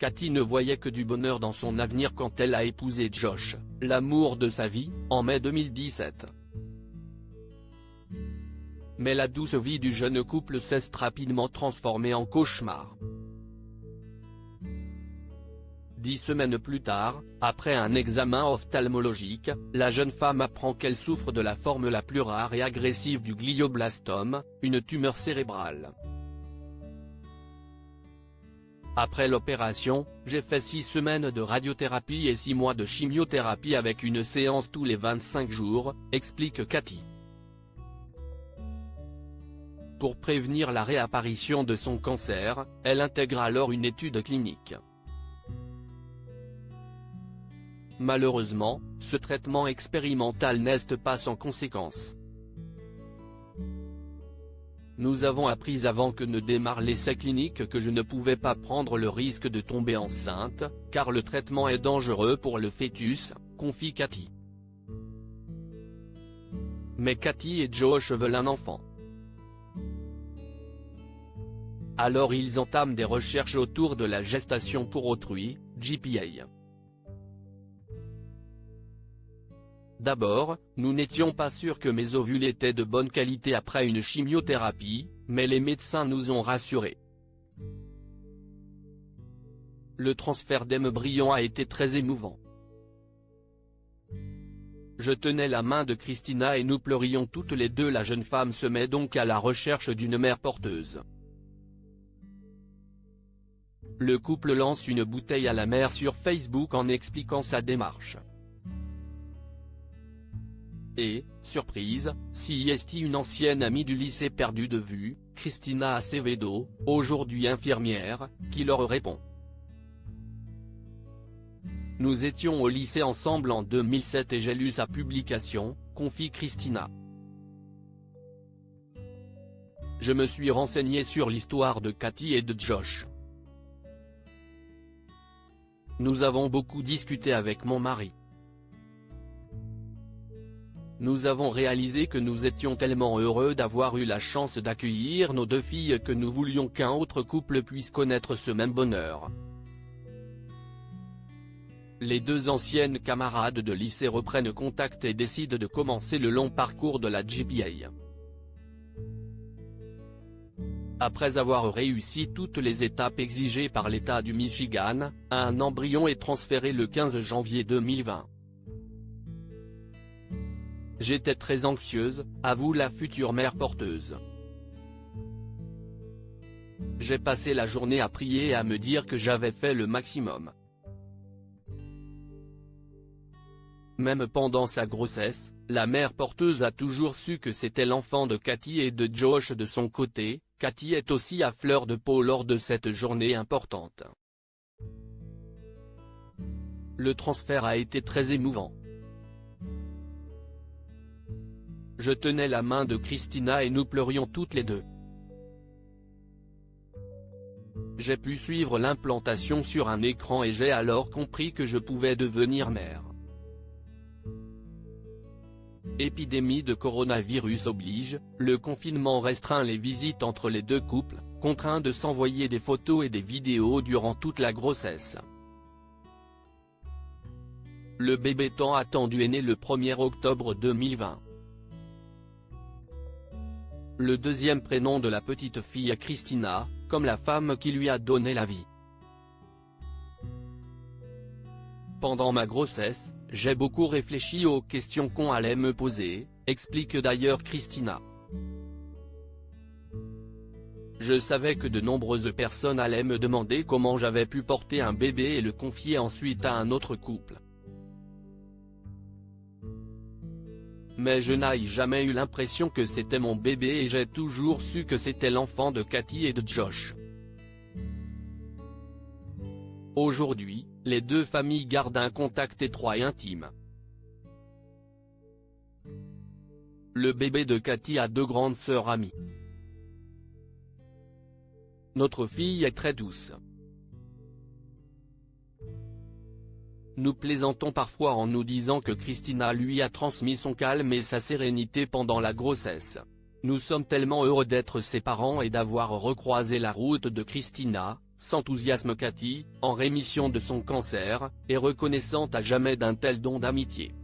Cathy ne voyait que du bonheur dans son avenir quand elle a épousé Josh, l'amour de sa vie, en mai 2017. Mais la douce vie du jeune couple s'est rapidement transformée en cauchemar. 10 semaines plus tard, après un examen ophtalmologique, la jeune femme apprend qu'elle souffre de la forme la plus rare et agressive du glioblastome, une tumeur cérébrale. Après l'opération, j'ai fait 6 semaines de radiothérapie et 6 mois de chimiothérapie avec une séance tous les 25 jours, explique Cathy. Pour prévenir la réapparition de son cancer, elle intègre alors une étude clinique. Malheureusement, ce traitement expérimental n'est pas sans conséquences. Nous avons appris avant que ne démarre l'essai clinique que je ne pouvais pas prendre le risque de tomber enceinte, car le traitement est dangereux pour le fœtus, confie Cathy. Mais Cathy et Josh veulent un enfant. Alors ils entament des recherches autour de la gestation pour autrui, GPA. D'abord, nous n'étions pas sûrs que mes ovules étaient de bonne qualité après une chimiothérapie, mais les médecins nous ont rassurés. Le transfert d'embryons a été très émouvant. Je tenais la main de Christina et nous pleurions toutes les deux. La jeune femme se met donc à la recherche d'une mère porteuse. Le couple lance une bouteille à la mer sur Facebook en expliquant sa démarche. Et, surprise, s'y est une ancienne amie du lycée perdue de vue, Christina Acevedo, aujourd'hui infirmière, qui leur répond. Nous étions au lycée ensemble en 2007 et j'ai lu sa publication, confie Christina. Je me suis renseignée sur l'histoire de Cathy et de Josh. Nous avons beaucoup discuté avec mon mari. Nous avons réalisé que nous étions tellement heureux d'avoir eu la chance d'accueillir nos 2 filles que nous voulions qu'un autre couple puisse connaître ce même bonheur. Les 2 anciennes camarades de lycée reprennent contact et décident de commencer le long parcours de la GPA. Après avoir réussi toutes les étapes exigées par l'État du Michigan, un embryon est transféré le 15 janvier 2020. J'étais très anxieuse, avoue la future mère porteuse. J'ai passé la journée à prier et à me dire que j'avais fait le maximum. Même pendant sa grossesse, la mère porteuse a toujours su que c'était l'enfant de Cathy et de Josh. De son côté, Cathy est aussi à fleur de peau lors de cette journée importante. Le transfert a été très émouvant. Je tenais la main de Christina et nous pleurions toutes les deux. J'ai pu suivre l'implantation sur un écran et j'ai alors compris que je pouvais devenir mère. Épidémie de coronavirus oblige, le confinement restreint les visites entre les 2 couples, contraints de s'envoyer des photos et des vidéos durant toute la grossesse. Le bébé tant attendu est né le 1er octobre 2020. Le 2e prénom de la petite fille est Christina, comme la femme qui lui a donné la vie. Pendant ma grossesse, j'ai beaucoup réfléchi aux questions qu'on allait me poser, explique d'ailleurs Christina. Je savais que de nombreuses personnes allaient me demander comment j'avais pu porter un bébé et le confier ensuite à un autre couple. Mais je n'ai jamais eu l'impression que c'était mon bébé et j'ai toujours su que c'était l'enfant de Cathy et de Josh. Aujourd'hui, les 2 familles gardent un contact étroit et intime. Le bébé de Cathy a 2 grandes sœurs amies. Notre fille est très douce. Nous plaisantons parfois en nous disant que Christina lui a transmis son calme et sa sérénité pendant la grossesse. Nous sommes tellement heureux d'être ses parents et d'avoir recroisé la route de Christina, s'enthousiasme Cathy, en rémission de son cancer, et reconnaissante à jamais d'un tel don d'amitié.